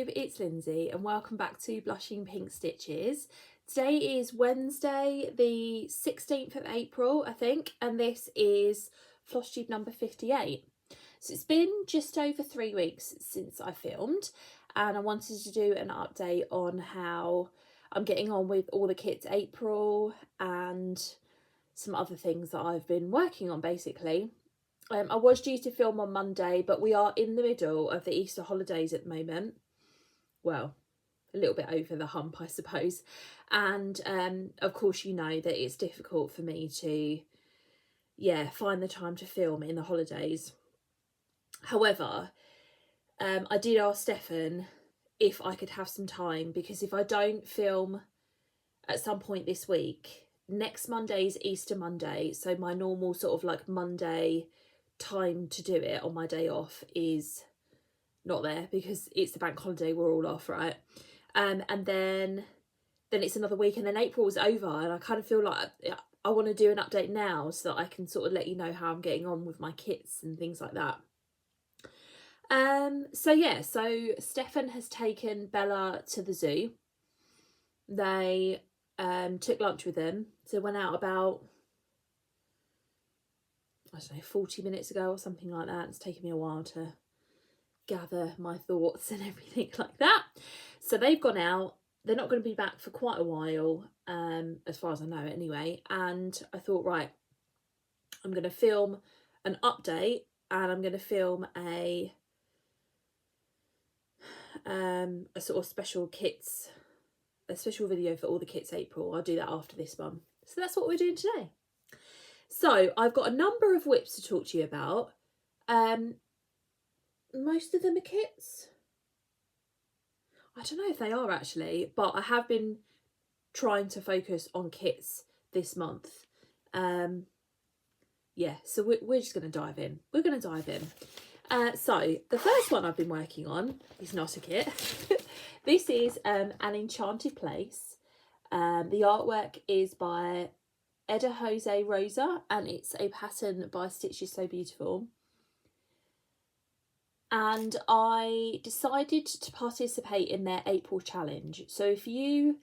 Flosstube, it's Lindsay and welcome back to Blushing Pink Stitches. Today is Wednesday the 16th of April, I think, and this is Flosstube number 58. So it's been just over 3 weeks since I filmed, and I wanted to do an update on how I'm getting on with all the kits April and some other things that I've been working on basically. I was due to film on Monday, but we are in the middle of the Easter holidays at the moment. Well, a little bit over the hump, I suppose. And of course, you know that it's difficult for me to, find the time to film in the holidays. However, I did ask Stefan if I could have some time, because if I don't film at some point this week, next Monday is Easter Monday. So my normal sort of like Monday time to do it on my day off is not there because it's the bank holiday, we're all off, right? And then it's another week and then April's over, and I kind of feel like I want to do an update now so that I can sort of let you know how I'm getting on with my kits and things like that. So Stefan has taken Bella to the zoo. They took lunch with them, so went out about, I don't know, 40 minutes ago or something like that. It's taken me a while to gather my thoughts and everything like that. So they've gone out. They're not going to be back for quite a while, as far as I know anyway. And I thought, right, I'm going to film an update and I'm going to film a sort of special video for all the kits April. I'll do that after this one. So that's what we're doing today. So I've got a number of whips to talk to you about. Most of them are kits. I don't know if they are actually, but I have been trying to focus on kits this month. So we're just going to dive in. We're going to dive in. So the first one I've been working on is not a kit. This is an enchanted place. The artwork is by Eda Jose Rosa, and it's a pattern by Stitchy So Beautiful. And I decided to participate in their April challenge. So if you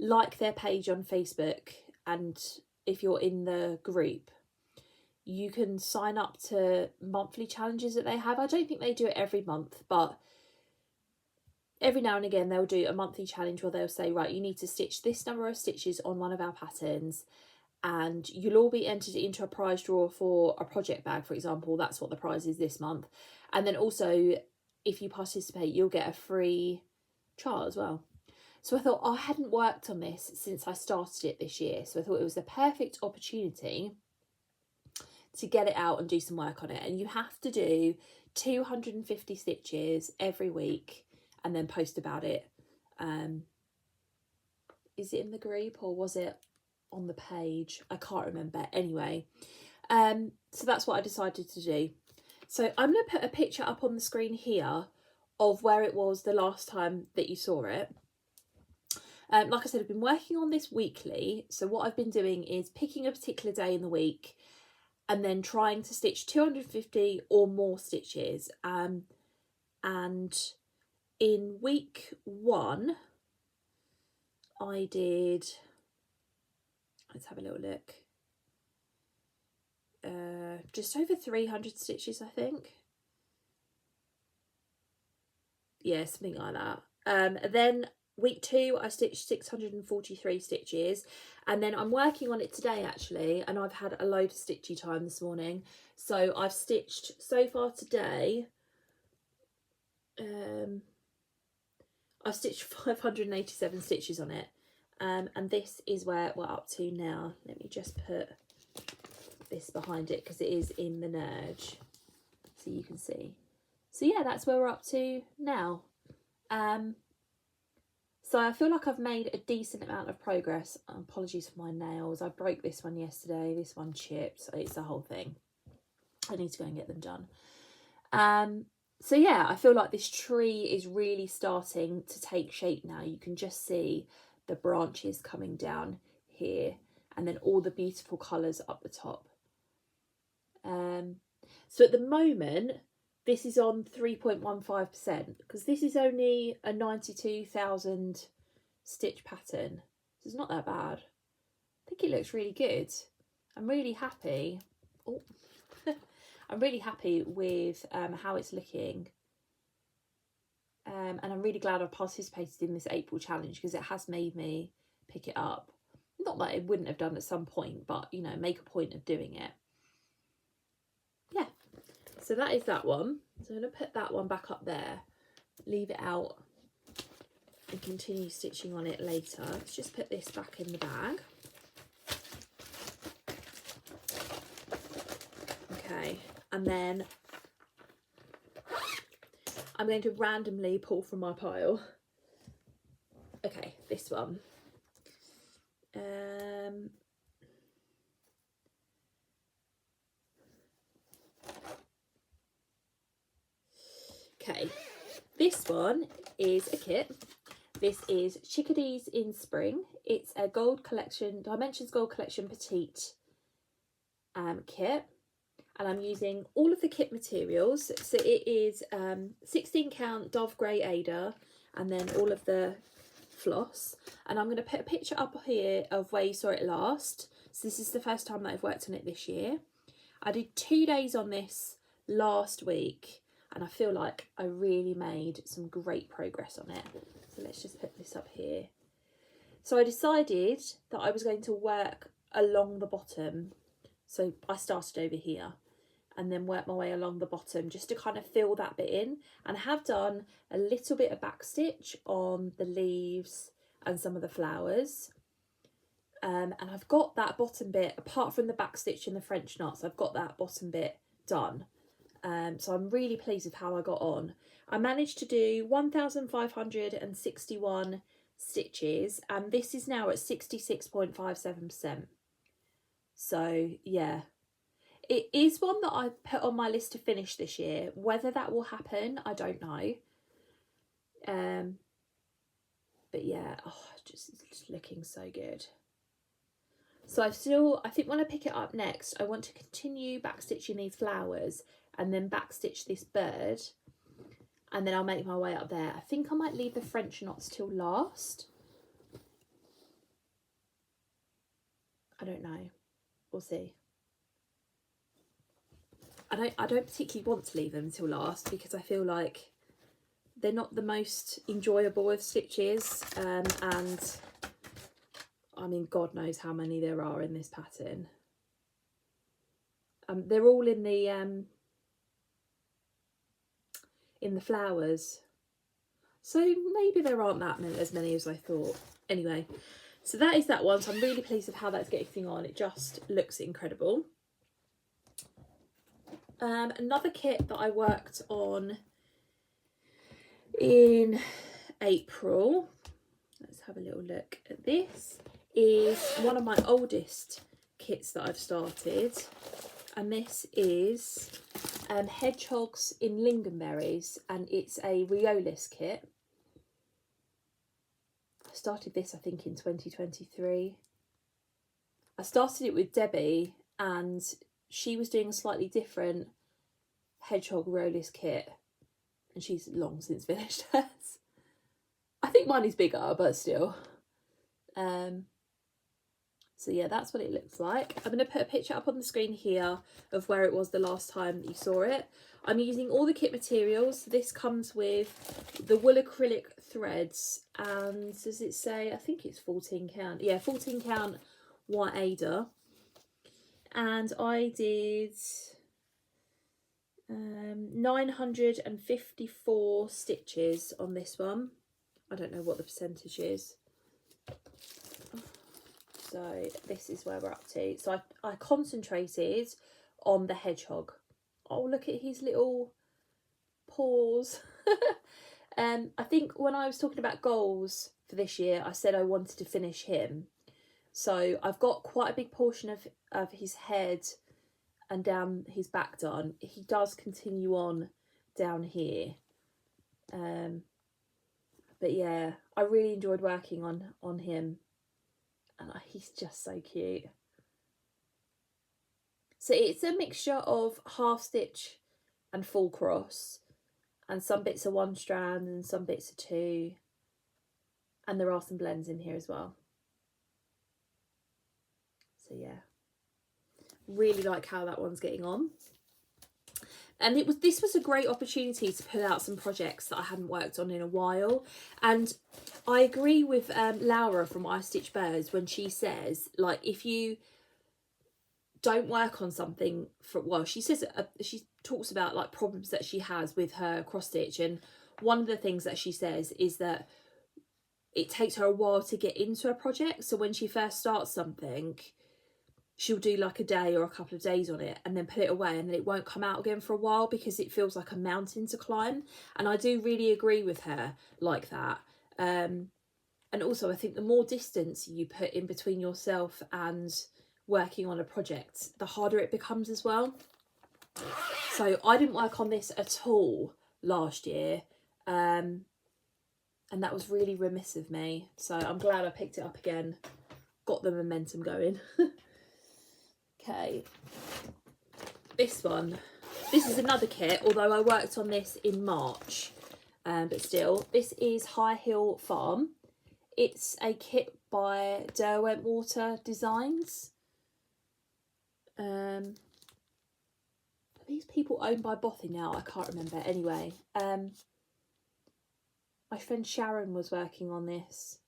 like their page on Facebook and if you're in the group, you can sign up to monthly challenges that they have. I don't think they do it every month, but every now and again they'll do a monthly challenge where they'll say, right, you need to stitch this number of stitches on one of our patterns, and you'll all be entered into a prize draw for a project bag, for example. That's what the prize is this month. And then also, if you participate, you'll get a free trial as well. So I thought, I hadn't worked on this since I started it this year, so I thought it was the perfect opportunity to get it out and do some work on it. And you have to do 250 stitches every week and then post about it. Is it in the group or was it on the page? I can't remember. Anyway, so that's what I decided to do. So I'm going to put a picture up on the screen here of where it was the last time that you saw it. Like I said, I've been working on this weekly. So what I've been doing is picking a particular day in the week and then trying to stitch 250 or more stitches. And in week 1, I did, let's have a little look, just over 300 stitches, I think. Yeah, something like that. Then week 2, I stitched 643 stitches, and then I'm working on it today actually, and I've had a load of stitchy time this morning. So I've stitched so far today, I've stitched 587 stitches on it, and this is where we're up to now. Let me just put this behind it because it is in the nudge so you can see. So yeah, that's where we're up to now. So I feel like I've made a decent amount of progress. Apologies for my nails. I broke this one yesterday. This one chipped. It's the whole thing. I need to go and get them done. So yeah, I feel like this tree is really starting to take shape now. You can just see the branches coming down here and then all the beautiful colours up the top. So at the moment, this is on 3.15% because this is only a 92,000 stitch pattern. So it's not that bad. I think it looks really good. I'm really happy. Oh. I'm really happy with how it's looking. And I'm really glad I participated in this April challenge because it has made me pick it up. Not that it wouldn't have done at some point, but, you know, make a point of doing it. Yeah, so that is that one. So I'm going to put that one back up there, leave it out and continue stitching on it later. Let's just put this back in the bag. Okay, and then I'm going to randomly pull from my pile. Okay, this one. Okay, this one is a kit. This is Chickadees in Spring. It's a gold collection, Dimensions Gold Collection Petite kit. And I'm using all of the kit materials. So it is 16 count Dove Grey Ada and then all of the floss. And I'm going to put a picture up here of where you saw it last. So this is the first time that I've worked on it this year. I did 2 days on this last week and I feel like I really made some great progress on it. So let's just put this up here. So I decided that I was going to work along the bottom. So I started over here and then work my way along the bottom just to kind of fill that bit in, and I have done a little bit of backstitch on the leaves and some of the flowers. And I've got that bottom bit, apart from the backstitch and the French knots, I've got that bottom bit done. So I'm really pleased with how I got on. I managed to do 1,561 stitches and this is now at 66.57%. So yeah, it is one that I put on my list to finish this year. Whether that will happen, I don't know. But yeah, oh, just looking so good. So I think when I pick it up next, I want to continue backstitching these flowers and then backstitch this bird. And then I'll make my way up there. I think I might leave the French knots till last. I don't know. We'll see. I don't particularly want to leave them until last because I feel like they're not the most enjoyable of stitches, and I mean, God knows how many there are in this pattern. They're all in the flowers, so maybe there aren't as many as I thought. Anyway, so that is that one. So I'm really pleased with how that's getting on. It just looks incredible. Another kit that I worked on in April, let's have a little look at this, is one of my oldest kits that I've started, and this is Hedgehogs in Lingonberries, and it's a Riolis kit. I started this I think in 2023. I started it with Debbie and she was doing a slightly different Hedgehog Riolis kit and she's long since finished hers. I think mine is bigger, but still. So yeah, that's what it looks like. I'm going to put a picture up on the screen here of where it was the last time that you saw it. I'm using all the kit materials. This comes with the wool acrylic threads and does it say, I think it's 14 count. Yeah, 14 count white Ada. And I did 954 stitches on this one. I don't know what the percentage is. So this is where we're up to. So I concentrated on the hedgehog. Oh, look at his little paws. I think when I was talking about goals for this year, I said I wanted to finish him. So I've got quite a big portion of his head and down his back done. He does continue on down here. But yeah, I really enjoyed working on him. And he's just so cute. So it's a mixture of half stitch and full cross, and some bits are 1 strand and some bits are 2, and there are some blends in here as well. So yeah, really like how that one's getting on. And this was a great opportunity to pull out some projects that I hadn't worked on in a while. And I agree with Laura from I Stitch Birds when she says, like, if you don't work on something for, well, she says, she talks about like problems that she has with her cross stitch, and one of the things that she says is that it takes her a while to get into a project. So when she first starts something, she'll do like a day or a couple of days on it and then put it away, and then it won't come out again for a while because it feels like a mountain to climb. And I do really agree with her like that. And also I think the more distance you put in between yourself and working on a project, the harder it becomes as well. So I didn't work on this at all last year, and that was really remiss of me. So I'm glad I picked it up again, got the momentum going. Okay, this one. This is another kit, although I worked on this in March, but still, this is High Hill Farm. It's a kit by Derwentwater Designs. Are these people owned by Bothy now? I can't remember. Anyway, my friend Sharon was working on this,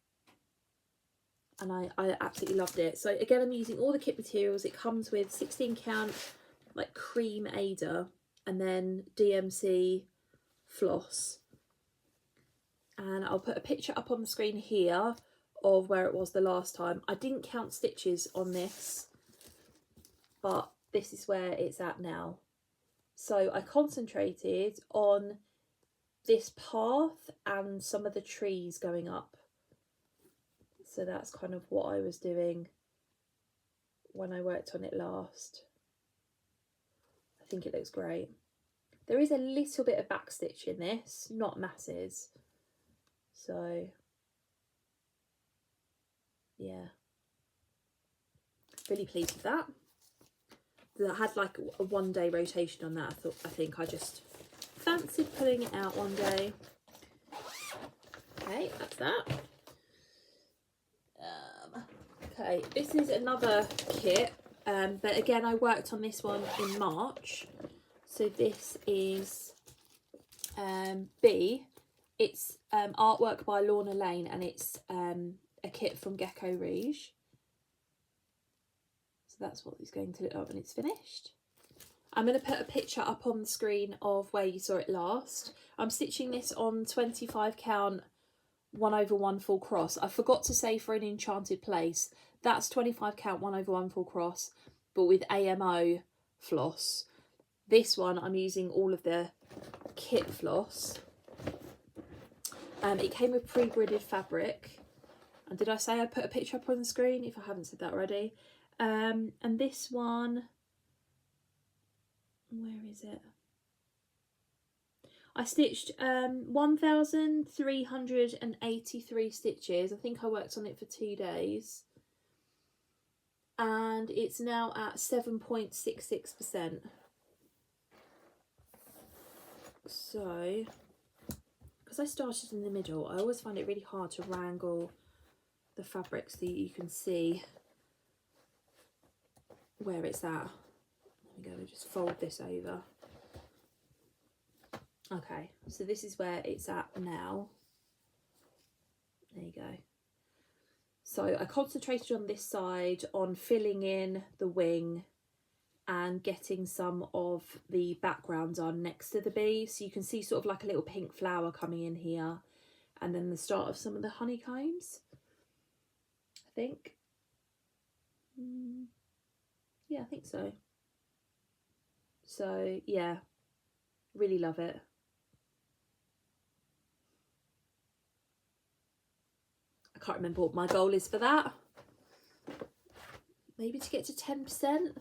and I absolutely loved it. So again, I'm using all the kit materials. It comes with 16 count like cream Ada, and then DMC floss. And I'll put a picture up on the screen here of where it was the last time. I didn't count stitches on this, but this is where it's at now. So I concentrated on this path and some of the trees going up. So that's kind of what I was doing when I worked on it last. I think it looks great. There is a little bit of backstitch in this, not masses. So yeah, really pleased with that. I had like a 1 day rotation on that. I think I just fancied pulling it out one day. Okay, that's that. Okay, this is another kit, but again I worked on this one in March. So this is B. It's artwork by Lorna Lane, and it's a kit from Gecko Rouge. So that's what it's going to look like when it's finished. I'm going to put a picture up on the screen of where you saw it last. I'm stitching this on 25 count 1/1 full cross. I forgot to say for an enchanted place, that's 25 count 1/1 full cross, but with AMO floss. This one I'm using all of the kit floss. It came with pre-gridded fabric, and did I say I'd put a picture up on the screen if I haven't said that already? And this one, where is it? I stitched 1,383 stitches. I think I worked on it for 2 days, and it's now at 7.66%. So, because I started in the middle, I always find it really hard to wrangle the fabric so you can see where it's at. There we go, we'll just fold this over. Okay, so this is where it's at now. There you go. So I concentrated on this side on filling in the wing and getting some of the background on next to the bee. So you can see sort of like a little pink flower coming in here, and then the start of some of the honeycombs, I think. Yeah, I think so. So yeah, really love it. I can't remember what my goal is for that. Maybe to get to 10%.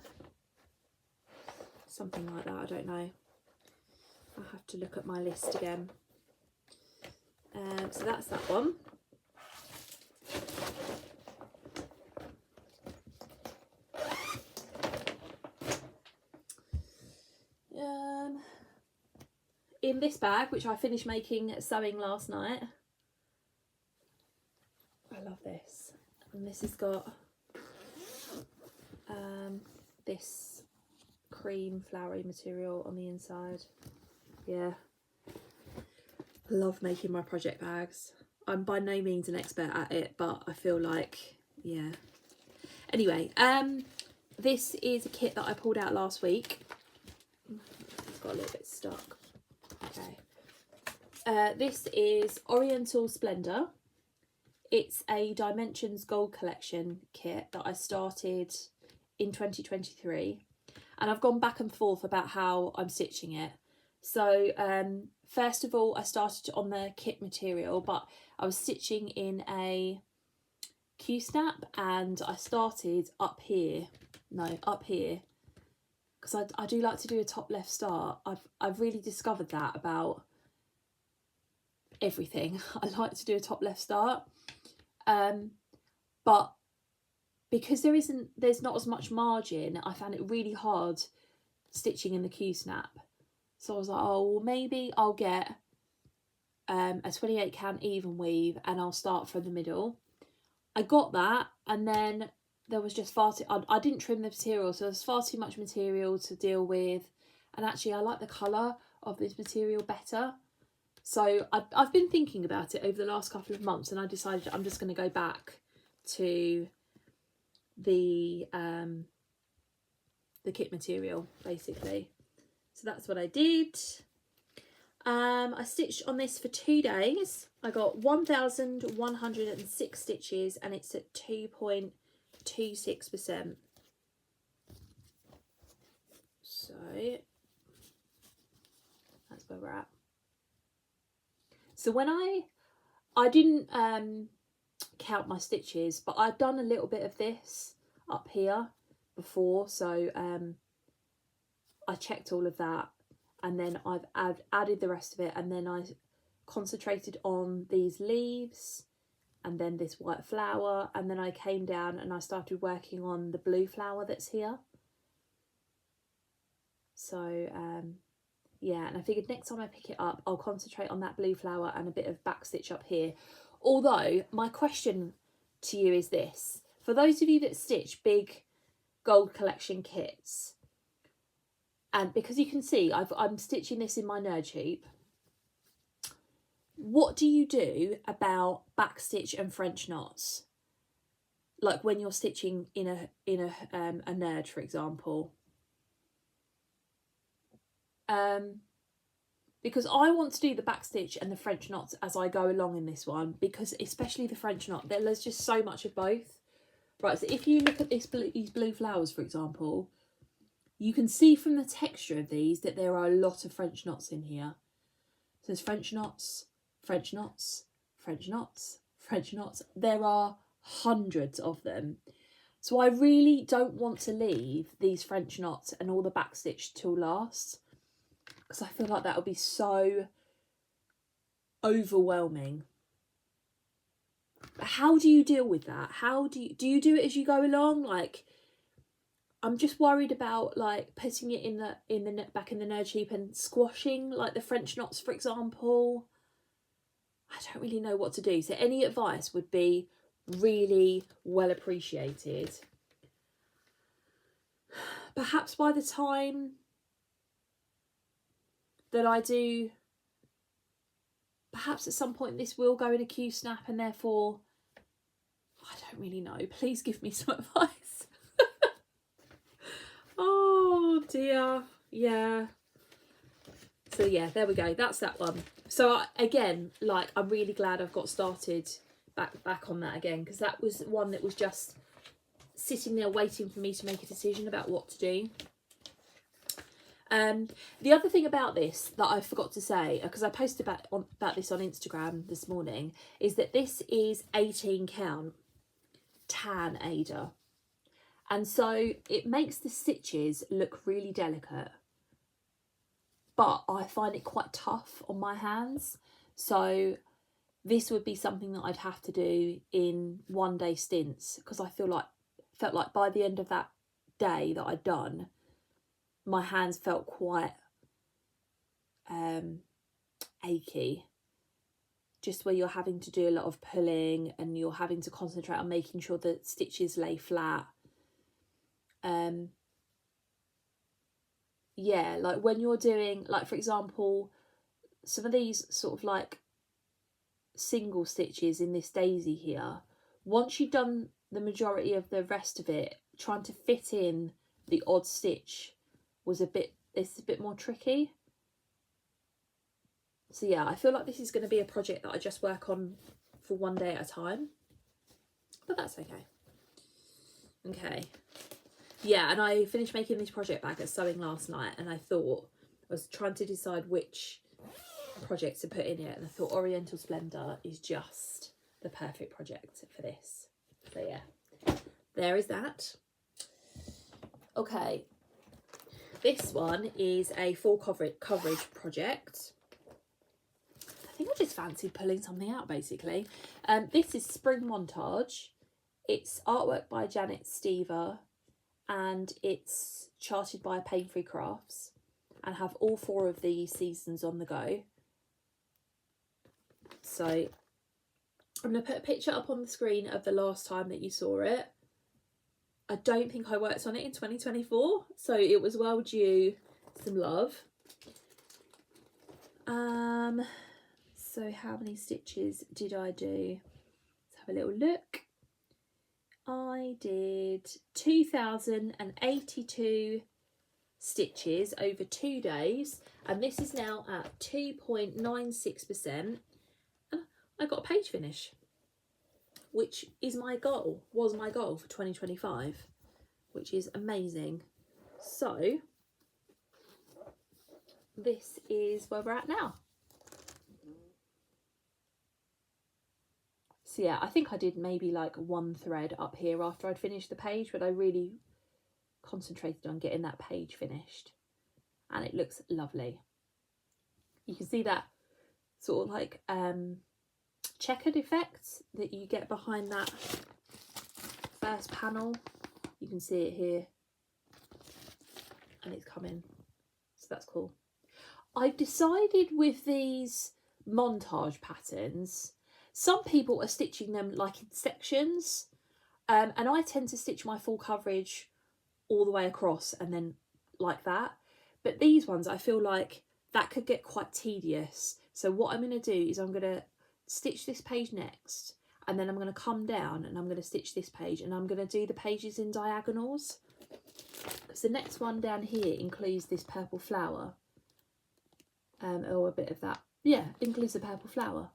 Something like that, I don't know. I'll have to look at my list again. So that's that one. in this bag, which I finished sewing last night. I love this. And this has got this cream flowery material on the inside. Yeah, love making my project bags. I'm by no means an expert at it, but I feel like, yeah. Anyway, this is a kit that I pulled out last week. It's got a little bit stuck. Okay. This is Oriental Splendor. It's a Dimensions Gold Collection kit that I started in 2023. And I've gone back and forth about how I'm stitching it. So first of all, I started on the kit material, but I was stitching in a Q-snap, and I started up here, because I do like to do a top left start. I've really discovered that about everything. I like to do a top left start, but because there's not as much margin, I found it really hard stitching in the Q-snap. So I was like, oh, well, maybe I'll get a 28 count even weave and I'll start from the middle. I got that, and then there was just far too, I didn't trim the material, so there's far too much material to deal with. And actually I like the colour of this material better. So I've been thinking about it over the last couple of months, and I decided I'm just going to go back to the kit material, basically. So that's what I did. I stitched on this for 2 days. I got 1,106 stitches, and it's at 2.26%. So that's where we're at. So when I didn't count my stitches, but I'd done a little bit of this up here before, so I checked all of that, and then I've added the rest of it, and then I concentrated on these leaves and then this white flower, and then I came down and I started working on the blue flower that's here. So yeah, and I figured next time I pick it up, I'll concentrate on that blue flower and a bit of back stitch up here. Although my question to you is this: for those of you that stitch big gold collection kits, and because you can see I'm stitching this in my nerd hoop, what do you do about back stitch and French knots? Like when you're stitching in a nerd, for example. Because I want to do the back stitch and the French knots as I go along in this one, because especially the French knot, there's just so much of both. Right, so if you look at these blue flowers, for example, you can see from the texture of these that there are a lot of French knots in here. So there's French knots, French knots, French knots, French knots. There are hundreds of them. So I really don't want to leave these French knots and all the back stitch till last, because I feel like that would be so overwhelming. How do you deal with that? How do you do it as you go along? Like, I'm just worried about like putting it in the back in the nerd sheep and squashing like the French knots, for example. I don't really know what to do. So any advice would be really well appreciated. Perhaps by the time that I do, perhaps at some point this will go in a Q-snap, and therefore I don't really know. Please give me some advice. Oh dear. Yeah. So yeah, there we go. That's that one. So again, like, I'm really glad I've got started back on that again, because that was one that was just sitting there waiting for me to make a decision about what to do. The other thing about this that I forgot to say, because I posted about this on Instagram this morning, is that this is 18 count tan Ada. And so it makes the stitches look really delicate, but I find it quite tough on my hands. So this would be something that I'd have to do in 1 day stints, because I felt like by the end of that day that I'd done, my hands felt quite achy, just where you're having to do a lot of pulling and you're having to concentrate on making sure that stitches lay flat. Yeah, like when you're doing, like for example, some of these sort of like single stitches in this daisy here, once you've done the majority of the rest of it, trying to fit in the odd stitch was it's a bit more tricky. So yeah, I feel like this is going to be a project that I just work on for one day at a time, but that's okay. Okay, yeah, and I finished making this project bag at sewing last night, and I thought, I was trying to decide which projects to put in it, and I thought Oriental Splendor is just the perfect project for this. So yeah, there is that. Okay, this one is a full coverage project. I think I just fancied pulling something out basically. This is Spring Montage. It's artwork by Janet Stever, and it's charted by Pain Free Crafts, and have all 4 of the seasons on the go. So I'm going to put a picture up on the screen of the last time that you saw it. I don't think I worked on it in 2024, so it was well due some love. So how many stitches did I do? Let's have a little look. I did 2,082 stitches over 2 days, and this is now at 2.96%. I got a page finish, which is my goal, was my goal for 2025, which is amazing. So this is where we're at now. So yeah, I think I did maybe like 1 thread up here after I'd finished the page, but I really concentrated on getting that page finished, and it looks lovely. You can see that sort of like checkered effect that you get behind that first panel. You can see it here, and it's coming, so that's cool. I've decided with these montage patterns, some people are stitching them like in sections, and I tend to stitch my full coverage all the way across and then like that, but these ones I feel like that could get quite tedious. So what I'm going to do is I'm going to stitch this page next, and then I'm going to come down and I'm going to stitch this page, and I'm going to do the pages in diagonals, because the next one down here includes this purple flower, or a bit of that, yeah, includes the purple flower.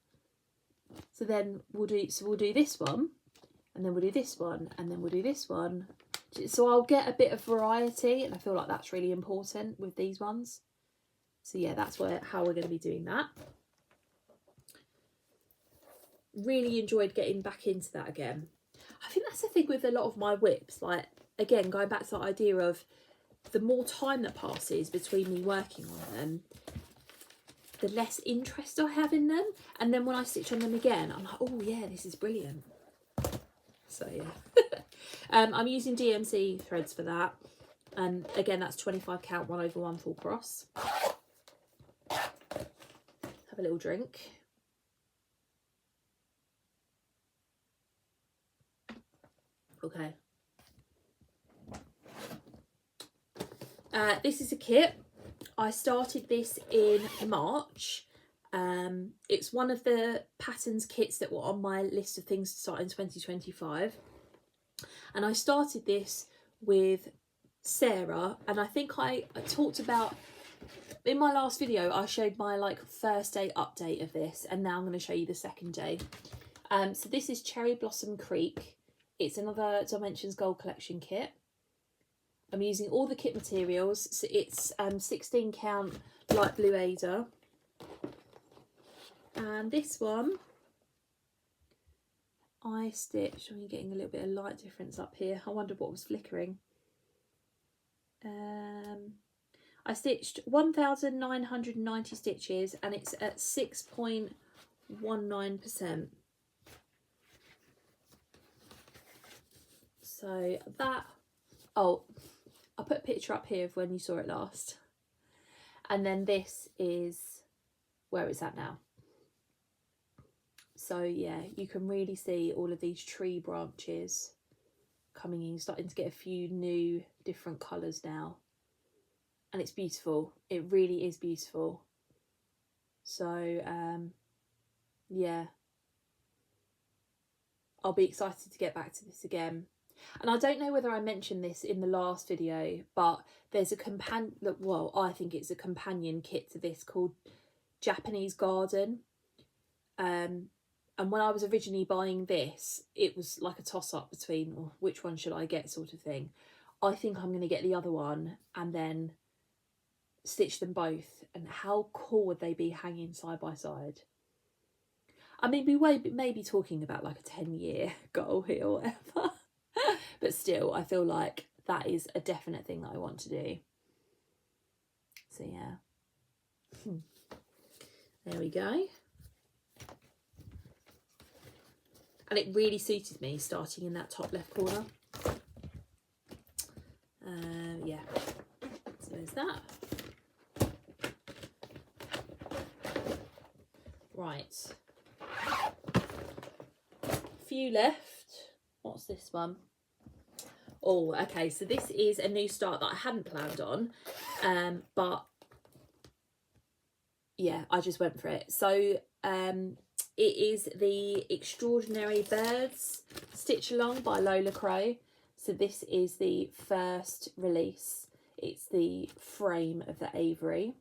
So then we'll do this one, and then we'll do this one, and then we'll do this one. So I'll get a bit of variety, and I feel like that's really important with these ones. So yeah, that's how we're going to be doing that. Really enjoyed getting back into that again. I think that's the thing with a lot of my whips, like again going back to that idea of the more time that passes between me working on them, the less interest I have in them, and then when I stitch on them again I'm like, oh yeah, this is brilliant. So yeah. I'm using DMC threads for that, and again that's 25 count 1/1 full cross. Have a little drink. Okay. This is a kit. I started this in March. It's one of the patterns kits that were on my list of things to start in 2025. And I started this with Sarah, and I think I talked about, in my last video, I showed my like first day update of this, and now I'm going to show you the second day. So this is Cherry Blossom Creek. It's another Dimensions Gold Collection kit. I'm using all the kit materials. So it's 16 count light blue Ada. And this one, I stitched, I'm getting a little bit of light difference up here. I wonder what was flickering. I stitched 1,990 stitches, and it's at 6.19%. So that, oh, I'll put a picture up here of when you saw it last. And then this is where it's at now. So yeah, you can really see all of these tree branches coming in, starting to get a few new different colours now. And it's beautiful. It really is beautiful. So yeah, I'll be excited to get back to this again. And I don't know whether I mentioned this in the last video, but there's a companion, well, I think it's a companion kit to this called Japanese Garden. And when I was originally buying this, it was like a toss-up between, oh, which one should I get, sort of thing. I think I'm going to get the other one and then stitch them both. And how cool would they be hanging side by side? I mean, we may be talking about like a 10-year goal here or whatever. But still, I feel like that is a definite thing that I want to do. So yeah. There we go. And it really suited me starting in that top left corner. Yeah, so there's that. Right. Few left. What's this one? Oh, okay, so this is a new start that I hadn't planned on, but yeah, I just went for it. So it is the Extraordinary Birds Stitch Along by Lola Crow. So this is the first release. It's the frame of the Avery.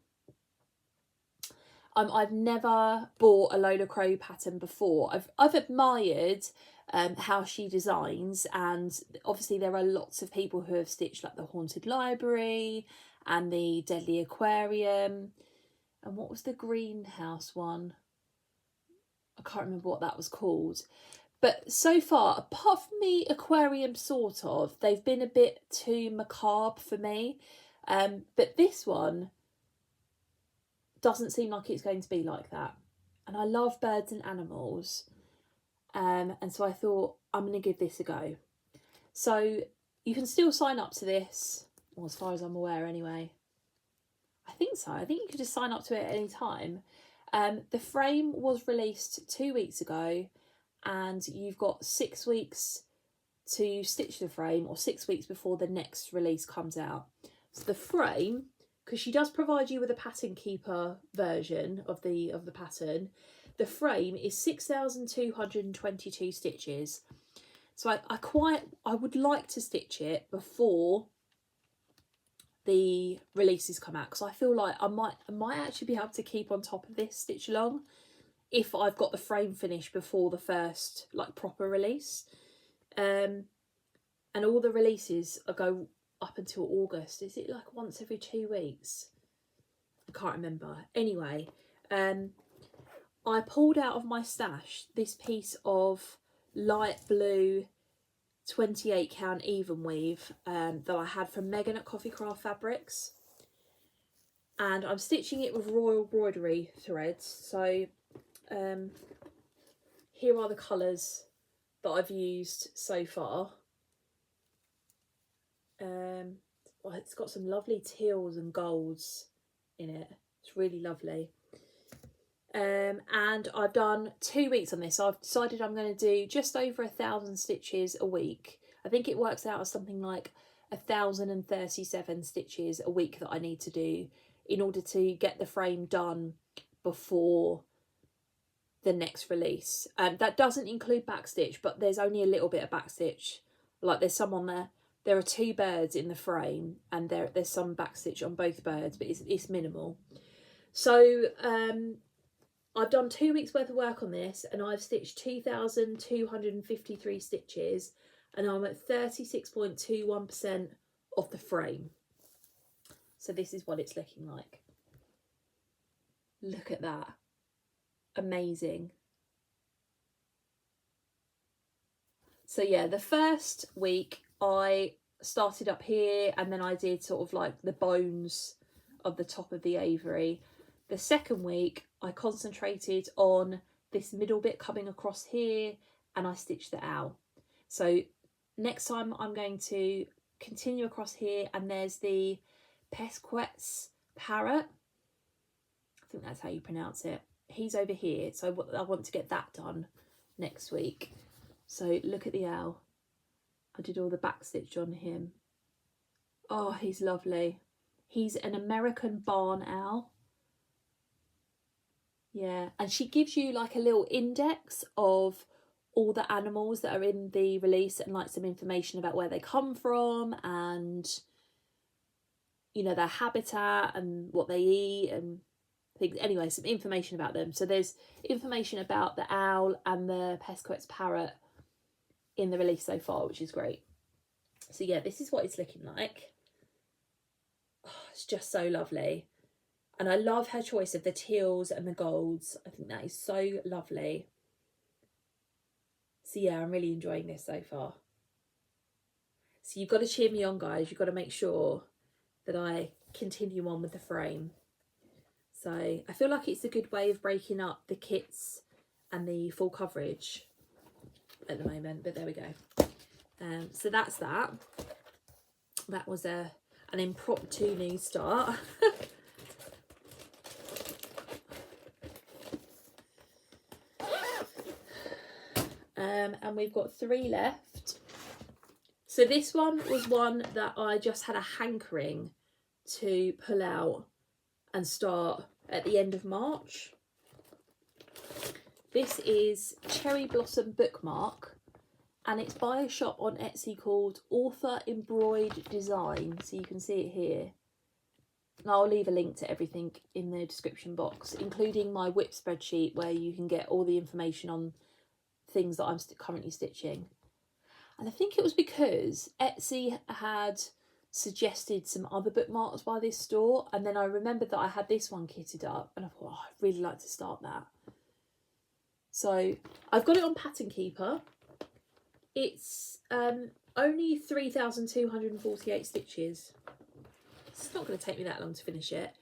I've never bought a Lola Crow pattern before. I've admired how she designs, and obviously there are lots of people who have stitched like the Haunted Library and the Deadly Aquarium, and what was the greenhouse one? I can't remember what that was called. But so far, apart from the aquarium, sort of, they've been a bit too macabre for me. But this one doesn't seem like it's going to be like that. And I love birds and animals. And so I thought, I'm going to give this a go. So you can still sign up to this, well, as far as I'm aware anyway. I think so. I think you could just sign up to it at any time. The frame was released 2 weeks ago, and you've got 6 weeks to stitch the frame, or 6 weeks before the next release comes out. So the frame, because she does provide you with a pattern keeper version of the pattern, the frame is 6,222 stitches. So I would like to stitch it before the releases come out, because I feel like I might actually be able to keep on top of this stitch along if I've got the frame finished before the first like proper release. And all the releases go up until August. Is it like once every 2 weeks? I can't remember. Anyway, I pulled out of my stash this piece of light blue 28 count even weave that I had from Megan at Coffee Craft Fabrics, and I'm stitching it with Royal Broidery threads. So here are the colours that I've used so far. Well, it's got some lovely teals and golds in it. It's really lovely. And I've done 2 weeks on this. So I've decided I'm going to do just over 1,000 stitches a week. I think it works out as something like 1,037 stitches a week that I need to do in order to get the frame done before the next release. That doesn't include backstitch, but there's only a little bit of backstitch. Like there's some on there. There are 2 birds in the frame, and there's some backstitch on both birds, but it's minimal. So I've done 2 weeks worth of work on this, and I've stitched 2,253 stitches, and I'm at 36.21% of the frame. So this is what it's looking like. Look at that. Amazing. So yeah, the first week I started up here, and then I did sort of like the bones of the top of the Avery. The second week I concentrated on this middle bit coming across here, and I stitched the owl. So next time I'm going to continue across here, and there's the Pesquet's parrot. I think that's how you pronounce it. He's over here, so I want to get that done next week. So look at the owl. I did all the back stitch on him. Oh, he's lovely. He's an American barn owl. Yeah, and she gives you like a little index of all the animals that are in the release and like some information about where they come from and, you know, their habitat and what they eat and things. Anyway, some information about them. So there's information about the owl and the Pesquet's parrot in the release so far, which is great. So yeah, this is what it's looking like. Oh, it's just so lovely. And I love her choice of the teals and the golds. I think that is so lovely. So yeah, I'm really enjoying this so far. So you've got to cheer me on, guys. You've got to make sure that I continue on with the frame. So I feel like it's a good way of breaking up the kits and the full coverage at the moment. But there we go. So that's that. That was an impromptu new start. And we've got 3 left. So this one was one that I just had a hankering to pull out and start at the end of March. This is Cherry Blossom Bookmark, and it's by a shop on Etsy called Author Embroidered Design. So you can see it here. And I'll leave a link to everything in the description box, including my WIP spreadsheet where you can get all the information on things that I'm currently stitching. And I think it was because Etsy had suggested some other bookmarks by this store, and then I remembered that I had this one kitted up and I thought, oh, I'd really like to start that. So I've got it on Pattern Keeper. It's only 3,248 stitches. It's not going to take me that long to finish it.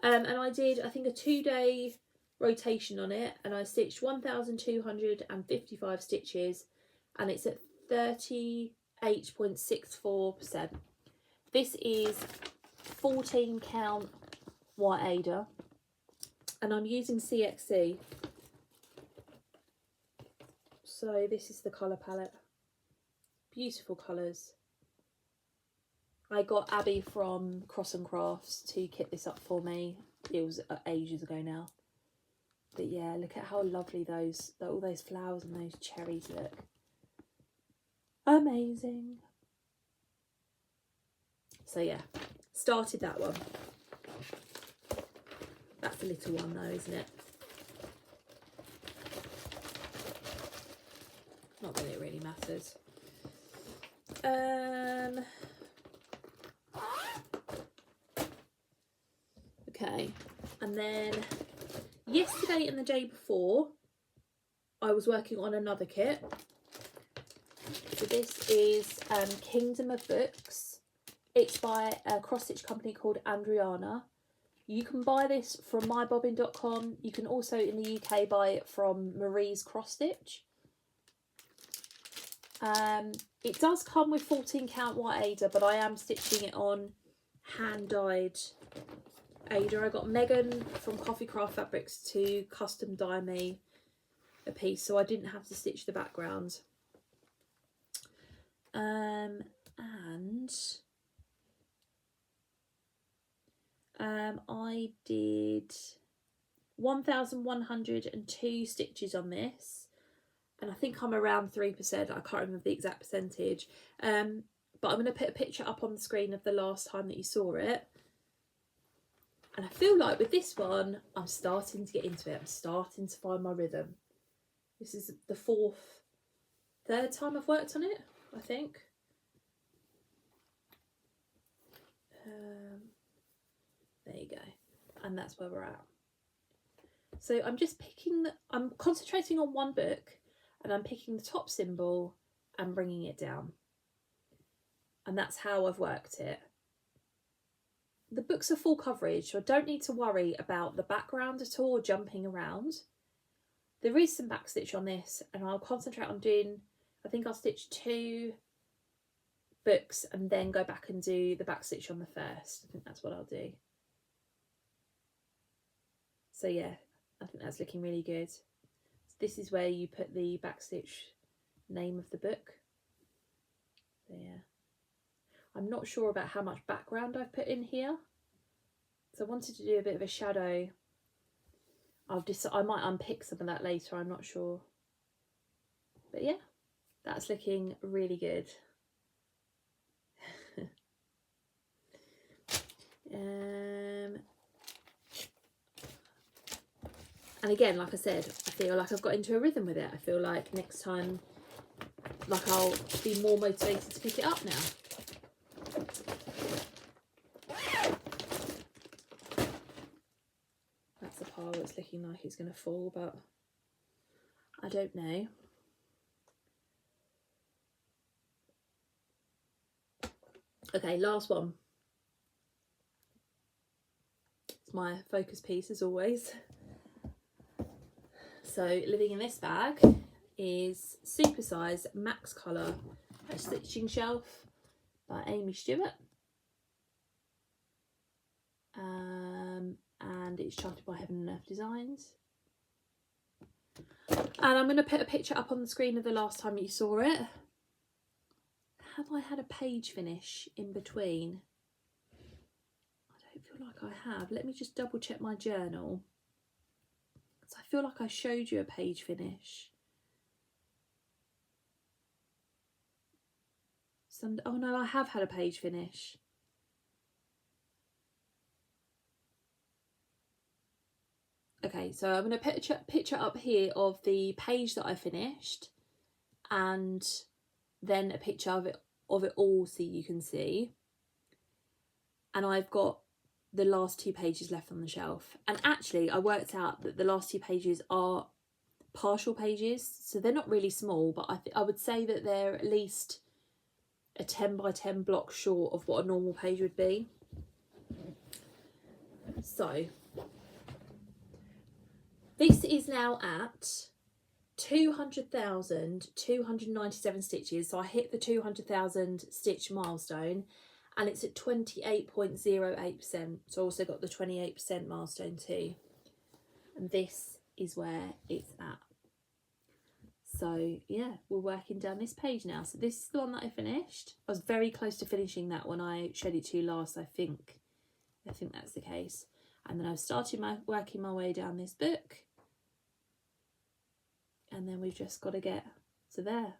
And I did, I think, a 2-day rotation on it, and I stitched 1,255 stitches, and it's at 38.64%. This is 14 count white Ada, and I'm using CXC. So this is the colour palette. Beautiful colours. I got Abby from Cross and Crafts to kit this up for me. It was ages ago now. But yeah, look at how lovely all those flowers and those cherries look. Amazing. So yeah, started that one. That's the little one though, isn't it? Not that it really matters. Okay, and then yesterday and the day before I was working on another kit. So this is Kingdom of Books. It's by a cross stitch company called Andriana. You can buy this from mybobbin.com. You can also in the UK buy it from Marie's Cross Stitch. It does come with 14 count white Ada, but I am stitching it on hand dyed Ada. I got Megan from Coffee Craft Fabrics to custom dye me a piece, so I didn't have to stitch the background. And I did 1,102 stitches on this, and I think I'm around 3%. I can't remember the exact percentage, but I'm going to put a picture up on the screen of the last time that you saw it. And I feel like with this one, I'm starting to get into it. I'm starting to find my rhythm. This is the third time I've worked on it, I think. There you go. And that's where we're at. So I'm just I'm concentrating on one book, and I'm picking the top symbol and bringing it down. And that's how I've worked it. The books are full coverage, so I don't need to worry about the background at all or jumping around. There is some backstitch on this, and I'll concentrate on doing, I think I'll stitch 2 books and then go back and do the backstitch on the first. I think that's what I'll do. So yeah, I think that's looking really good. This is where you put the backstitch name of the book. So yeah, I'm not sure about how much background I've put in here, so I wanted to do a bit of a shadow. I might unpick some of that later, I'm not sure. But yeah, that's looking really good. And again, like I said, I feel like I've got into a rhythm with it. I feel like next time, like I'll be more motivated to pick it up now. That's the pile that's looking like it's going to fall, but I don't know. Okay, last one. It's my focus piece as always. So living in this bag is Supersize Max Colour, a stitching shelf by Amy Stewart. And it's charted by Heaven and Earth Designs. And I'm going to put a picture up on the screen of the last time you saw it. Have I had a page finish in between? I don't feel like I have. Let me just double check my journal. So I feel like I showed you a page finish. Oh no, I have had a page finish. Okay, so I'm going to put a picture up here of the page that I finished, and then a picture of it all so you can see. And I've got the last 2 pages left on the shelf. And actually, I worked out that the last 2 pages are partial pages, so they're not really small, but I would say that they're at least a 10 by 10 block short of what a normal page would be. So this is now at 200,297 stitches. So I hit the 200,000 stitch milestone, and it's at 28.08%. So I also got the 28% milestone too. And this is where it's at. So yeah, we're working down this page now. So this is the one that I finished. I was very close to finishing that when I showed it to you last, I think that's the case. And then I've started working my way down this book. And then we've just got to get to there.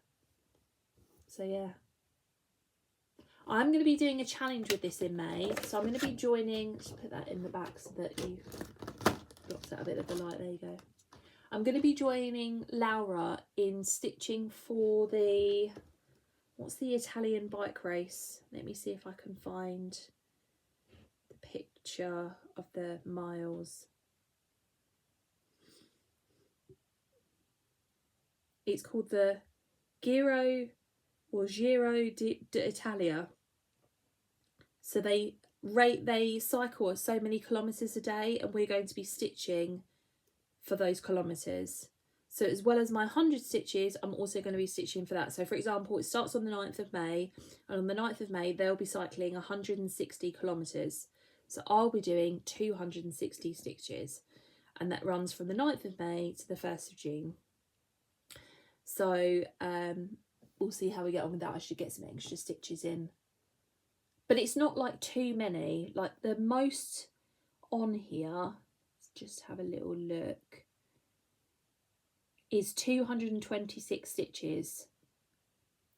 So yeah. I'm going to be doing a challenge with this in May. So I'm going to be joining, just put that in the back so that you blocks out a bit of the light. There you go. I'm going to be joining Laura in stitching for the, what's the Italian bike race? Let me see if I can find the picture of the miles. It's called the Giro d'Italia. So they cycle so many kilometres a day, and we're going to be stitching for those kilometres. So as well as my 100 stitches, I'm also going to be stitching for that. So for example, it starts on the 9th of May, and on the 9th of May, they'll be cycling 160 kilometres. So I'll be doing 260 stitches, and that runs from the 9th of May to the 1st of June. So we'll see how we get on with that. I should get some extra stitches in. But it's not like too many. Like the most on here, let's just have a little look, is 226 stitches.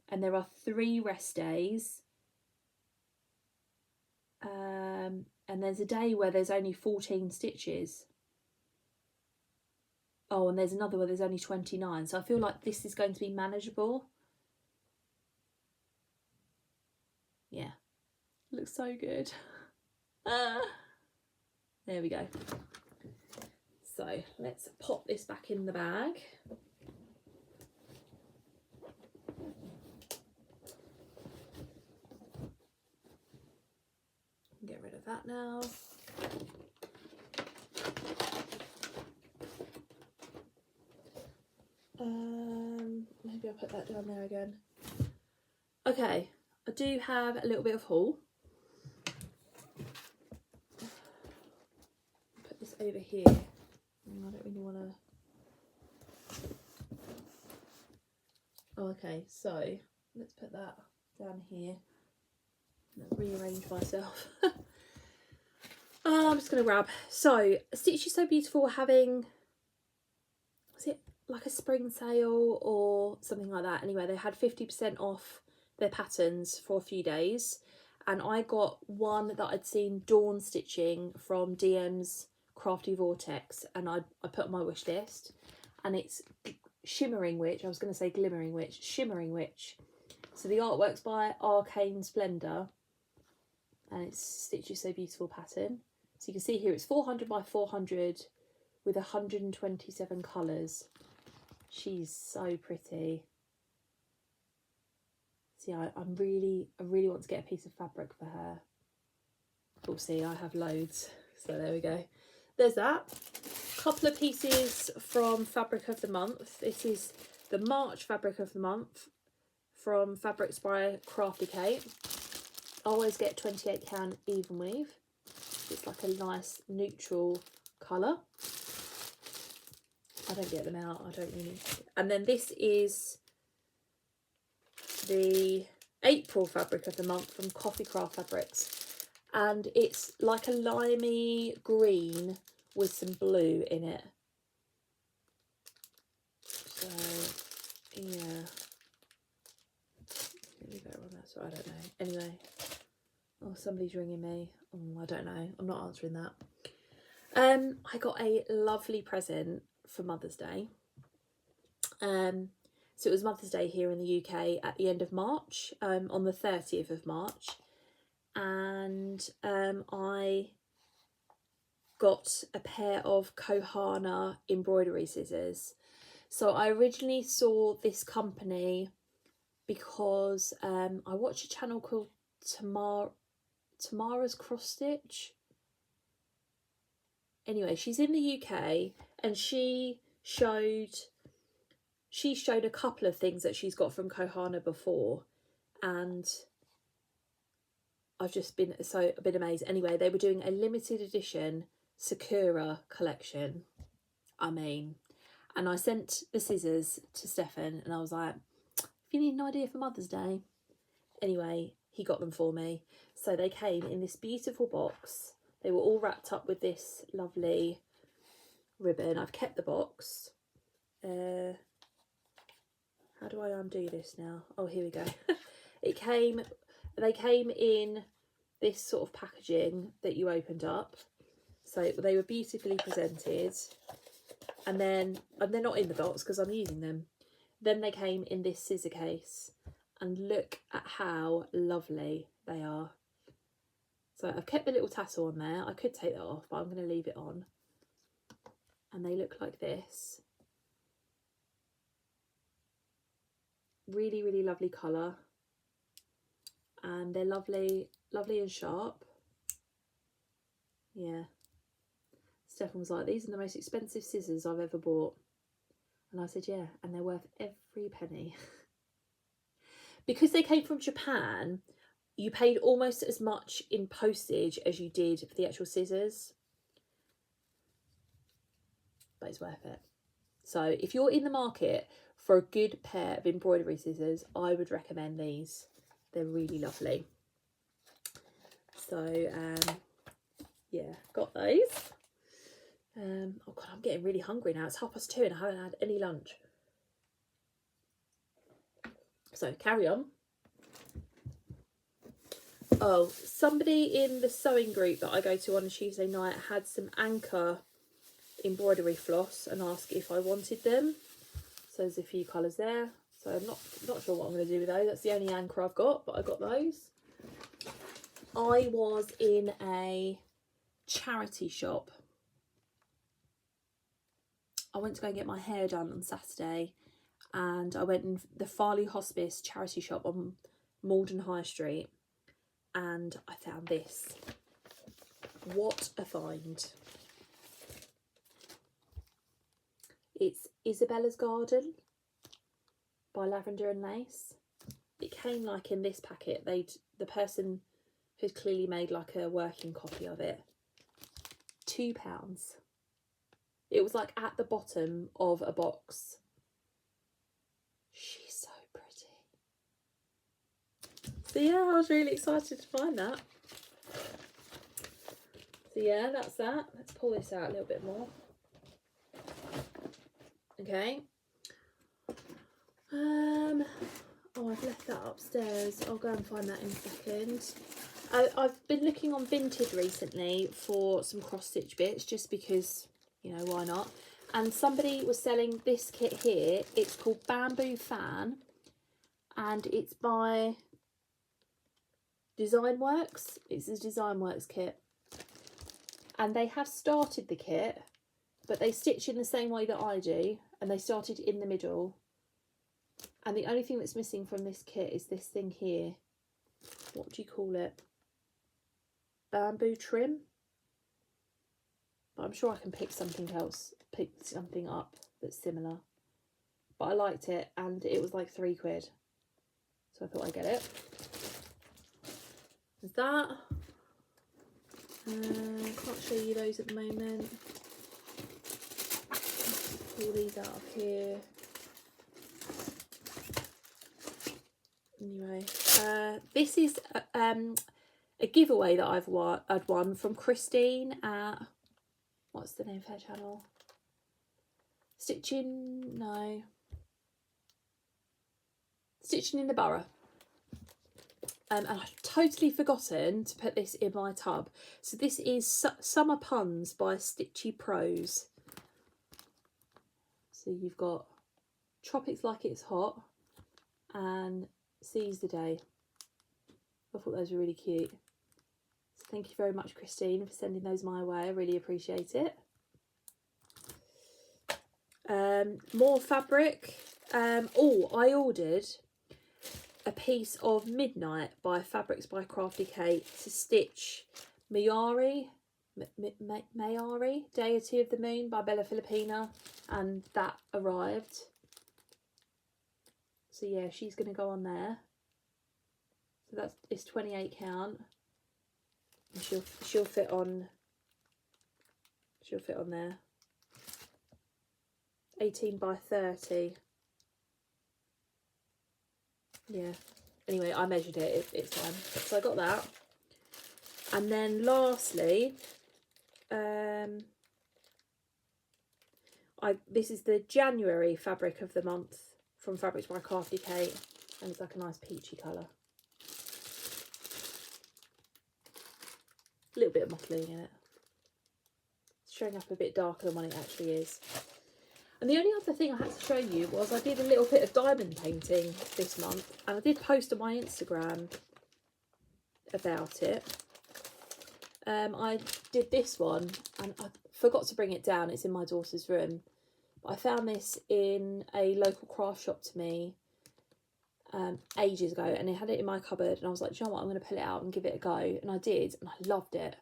And there are 3 rest days. And there's a day where there's only 14 stitches. Oh, and there's another where there's only 29. So I feel like this is going to be manageable. Yeah, looks so good. There we go. So let's pop this back in the bag. Get rid of that now. Maybe I'll put that down there again. Okay, I do have a little bit of haul. Put this over here I don't really want to... Oh, okay, so let's put that down here. Rearrange myself. I'm just going to grab. So, Stitchy So Beautiful having... Was it like a spring sale or something like that? Anyway, they had 50% off their patterns for a few days. And I got one that I'd seen Dawn stitching from DM's Crafty Vortex, and I put on my wish list, and it's Shimmering Witch. I was going to say Glimmering Witch. Shimmering Witch. So the artwork's by Oriental Splendor, and it's Stitchy So Beautiful pattern. So you can see here it's 400 by 400 with 127 colours. She's so pretty. See, I really want to get a piece of fabric for her. We'll see, I have loads. So there we go. There's that. Couple of pieces from Fabric of the Month. This is the March Fabric of the Month from Fabrics by Crafty Kate. I always get 28 count even weave. It's like a nice neutral colour. I don't get them out, I don't really. And then this is the April Fabric of the Month from Coffee Craft Fabrics, and it's like a limey green with some blue in it. So yeah, maybe better on that side, I don't know. Anyway, oh, somebody's ringing me. Oh, I don't know, I'm not answering that. I got a lovely present for Mother's Day. So it was Mother's Day here in the UK at the end of March, on the 30th of March. And I got a pair of Kohana embroidery scissors. So I originally saw this company because I watched a channel called Tamara's Cross Stitch. Anyway, she's in the UK, and she showed a couple of things that she's got from Kohana before, and I've just been amazed. Anyway, they were doing a limited edition Sakura collection. I mean, and I sent the scissors to Stefan, and I was like, if you need an idea for Mother's Day. Anyway, he got them for me. So they came in this beautiful box. They were all wrapped up with this lovely ribbon. I've kept the box. How do I undo this now? Oh, here we go. They came in this sort of packaging that you opened up. So they were beautifully presented. And they're not in the box because I'm using them. Then they came in this scissor case. And look at how lovely they are. So I've kept the little tassel on there. I could take that off, but I'm going to leave it on. And they look like this. Really, really lovely colour. And they're lovely and sharp. Yeah. Stefan was like, these are the most expensive scissors I've ever bought. And I said, yeah, and they're worth every penny. Because they came from Japan, you paid almost as much in postage as you did for the actual scissors. But it's worth it. So if you're in the market for a good pair of embroidery scissors, I would recommend these. They're really lovely. So yeah, got those. Oh God, I'm getting really hungry now. It's 2:30 and I haven't had any lunch. So carry on. Oh, somebody in the sewing group that I go to on a Tuesday night had some Anchor embroidery floss and asked if I wanted them. So there's a few colours there. So I'm not sure what I'm going to do with those. That's the only Anchor I've got, but I got those. I was in a charity shop. I went to go and get my hair done on Saturday, and I went in the Farley Hospice charity shop on Malden High Street, and I found this. What a find. It's Isabella's Garden by Lavender and Lace. It came like in this packet. The person who's clearly made like a working copy of it. £2. It was like at the bottom of a box. She's so pretty. So yeah, I was really excited to find that. So yeah, that's that. Let's pull this out a little bit more. Okay. Oh, I've left that upstairs. I'll go and find that in a second. I've been looking on Vinted recently for some cross stitch bits, just because, you know, why not? And somebody was selling this kit here. It's called Bamboo Fan, and it's by Design Works. It's a Design Works kit, and they have started the kit, but they stitch in the same way that I do, and they started in the middle. And the only thing that's missing from this kit is this thing here. What do you call it? Bamboo trim? But I'm sure I can pick something else, pick something up that's similar. But I liked it, and it was like £3. So I thought I'd get it. There's that. Can't show you those at the moment. Pull these out of here. Anyway, this is a giveaway that I'd won from Christine at, what's the name of her channel? Stitching in the Borough. And I've totally forgotten to put this in my tub. So this is Summer Puns by Stitchy Pros. So you've got Tropics Like It's Hot and Seize the Day. I thought those were really cute. So thank you very much, Christine, for sending those my way. I really appreciate it. More fabric. Oh, I ordered a piece of Midnight by Fabrics by Crafty Kate to stitch Mayari, Deity of the Moon by Bella Filipina, and that arrived. So yeah, she's going to go on there. So it's 28 count. And she'll fit on there. 18 by 30. Yeah. Anyway, I measured it. It's fine. So I got that. And then lastly, this is the January fabric of the month from Fabrics by Crafty Kate, and it's like a nice peachy colour. A little bit of mottling in it. It's showing up a bit darker than what it actually is. And the only other thing I had to show you was I did a little bit of diamond painting this month, and I did post on my Instagram about it. I did this one, and I forgot to bring it down. It's in my daughter's room. But I found this in a local craft shop to me ages ago, and it had it in my cupboard, and I was like, do you know what, I'm going to pull it out and give it a go. And I did, and I loved it.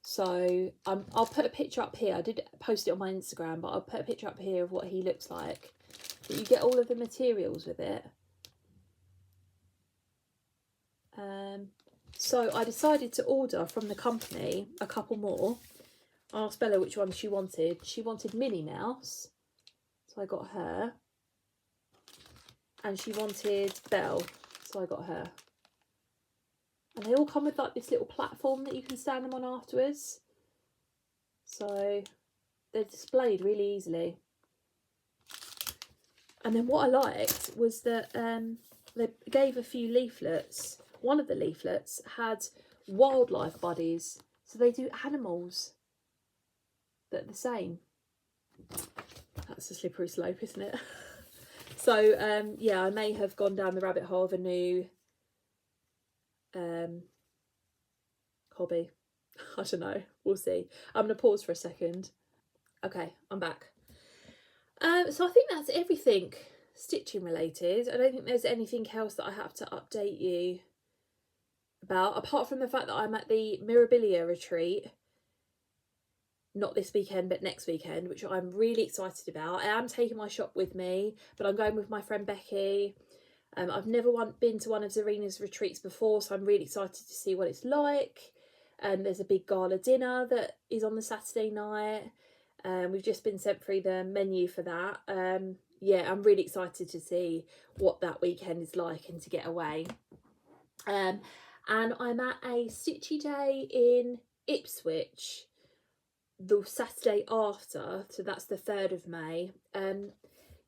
So I'll put a picture up here. I did post it on my Instagram, but I'll put a picture up here of what he looks like. But you get all of the materials with it. So I decided to order from the company a couple more. I asked Bella which one she wanted. She wanted Minnie Mouse, so I got her. And she wanted Belle, so I got her. And they all come with like this little platform that you can stand them on afterwards. So they're displayed really easily. And then what I liked was that they gave a few leaflets. One of the leaflets had wildlife buddies. So they do animals that are the same. That's a slippery slope, isn't it? So yeah, I may have gone down the rabbit hole of a new hobby. I don't know, we'll see. I'm gonna pause for a second. Okay, I'm back. So I think that's everything stitching related. I don't think there's anything else that I have to update you about, apart from the fact that I'm at the Mirabilia retreat, not this weekend but next weekend, which I'm really excited about. I am taking my shop with me, but I'm going with my friend Becky. I've never been to one of Zarina's retreats before, so I'm really excited to see what it's like. There's a big gala dinner that is on the Saturday night. We've just been sent through the menu for that. Yeah, I'm really excited to see what that weekend is like and to get away. And I'm at a Stitchy day in Ipswich the Saturday after, so that's the 3rd of May.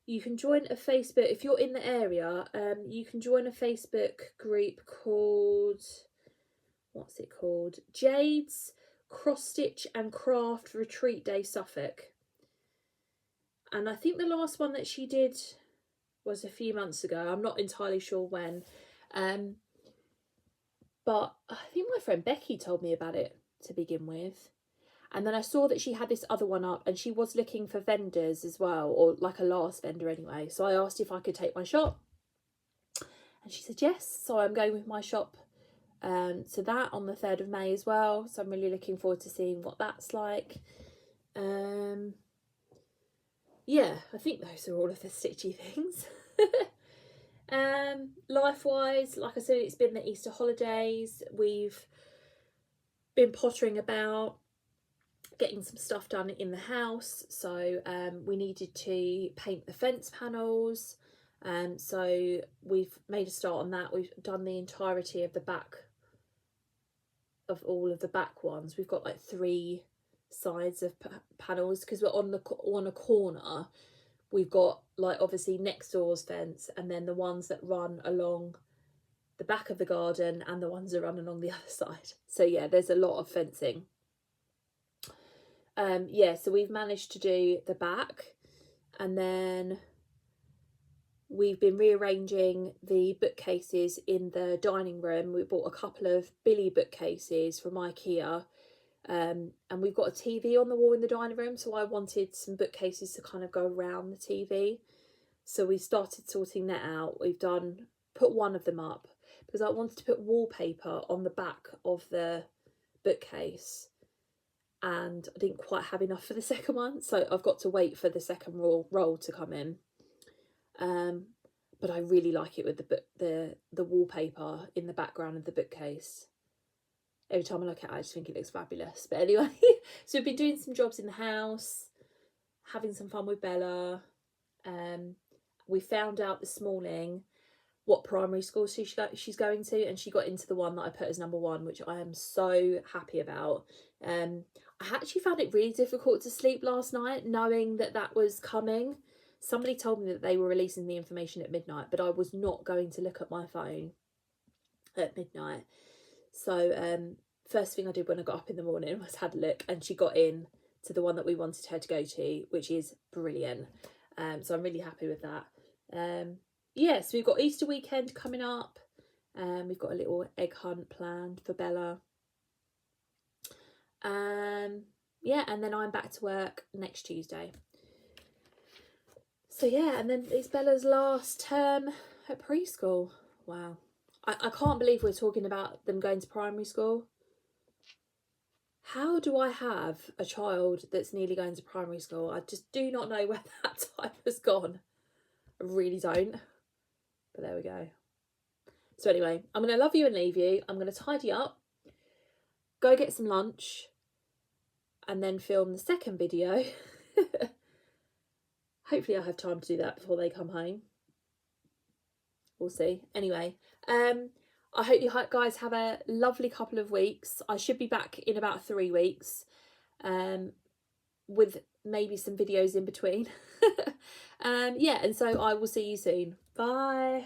You can join a Facebook, if you're in the area, you can join a Facebook group called, what's it called? Jade's Cross Stitch and Craft Retreat Day Suffolk. And I think the last one that she did was a few months ago. I'm not entirely sure when. But I think my friend Becky told me about it to begin with. And then I saw that she had this other one up, and she was looking for vendors as well, or like a last vendor anyway. So I asked if I could take my shop, and she said yes. So I'm going with my shop to that on the 3rd of May as well. So I'm really looking forward to seeing what that's like. Yeah, I think those are all of the Stitchy things. Life-wise, like I said, it's been the Easter holidays. We've been pottering about, getting some stuff done in the house. So we needed to paint the fence panels. So we've made a start on that. We've done the entirety of the back of all of the back ones. We've got like 3 sides of panels because we're on a corner. We've got like obviously next door's fence, and then the ones that run along the back of the garden and the ones that run along the other side. So yeah, there's a lot of fencing. Yeah, so we've managed to do the back, and then we've been rearranging the bookcases in the dining room. We bought a couple of Billy bookcases from IKEA, and we've got a TV on the wall in the dining room, so I wanted some bookcases to kind of go around the TV. So we started sorting that out. We've put one of them up because I wanted to put wallpaper on the back of the bookcase, and I didn't quite have enough for the second one, so I've got to wait for the second roll to come in. But I really like it with the wallpaper in the background of the bookcase. Every time I look at it, I just think it looks fabulous. But anyway, so we've been doing some jobs in the house, having some fun with Bella. We found out this morning what primary school she's going to, and she got into the one that I put as number 1, which I am so happy about. I actually found it really difficult to sleep last night knowing that that was coming. Somebody told me that they were releasing the information at midnight, but I was not going to look at my phone at midnight. So first thing I did when I got up in the morning was had a look, and she got in to the one that we wanted her to go to, which is brilliant. So I'm really happy with that. Yeah, so we've got Easter weekend coming up. We've got a little egg hunt planned for Bella. Yeah, and then I'm back to work next Tuesday. So yeah, and then it's Bella's last term at preschool. Wow. I can't believe we're talking about them going to primary school. How do I have a child that's nearly going to primary school? I just do not know where that time has gone. I really don't. But there we go. So anyway, I'm going to love you and leave you. I'm going to tidy up, go get some lunch, and then film the second video. Hopefully I have time to do that before they come home. We'll see. Anyway, I hope you guys have a lovely couple of weeks. I should be back in about 3 weeks, with maybe some videos in between. Yeah, and so I will see you soon. Bye.